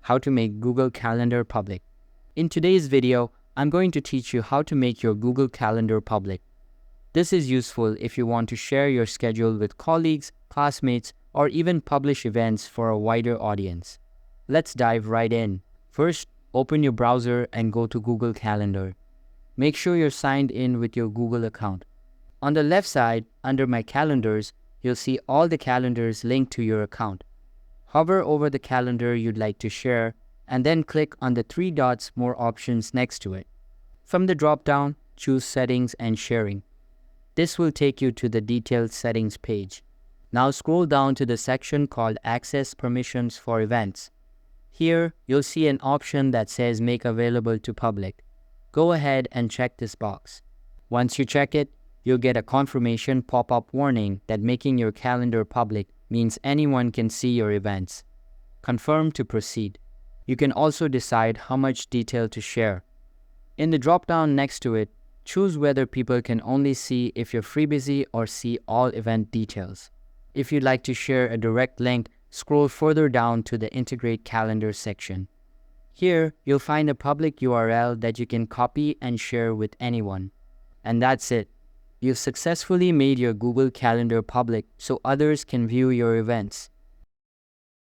how to make Google Calendar public. In today's video, I'm going to teach you how to make your Google Calendar public. This is useful if you want to share your schedule with colleagues, classmates, or even publish events for a wider audience. Let's dive right in. First, open your browser and go to Google Calendar. Make sure you're signed in with your Google account. On the left side, under My Calendars, you'll see all the calendars linked to your account. Hover over the calendar you'd like to share, and then click on the three dots More Options next to it. From the drop-down, choose Settings and Sharing. This will take you to the detailed settings page. Now scroll down to the section called Access Permissions for Events. Here, you'll see an option that says Make Available to Public. Go ahead and check this box. Once you check it, you'll get a confirmation pop-up warning that making your calendar public means anyone can see your events. Confirm to proceed. You can also decide how much detail to share. In the drop-down next to it, choose whether people can only see if you're FreeBusy or see all event details. If you'd like to share a direct link, scroll further down to the Integrate Calendar section. Here, you'll find a public URL that you can copy and share with anyone. And that's it. You've successfully made your Google Calendar public so others can view your events.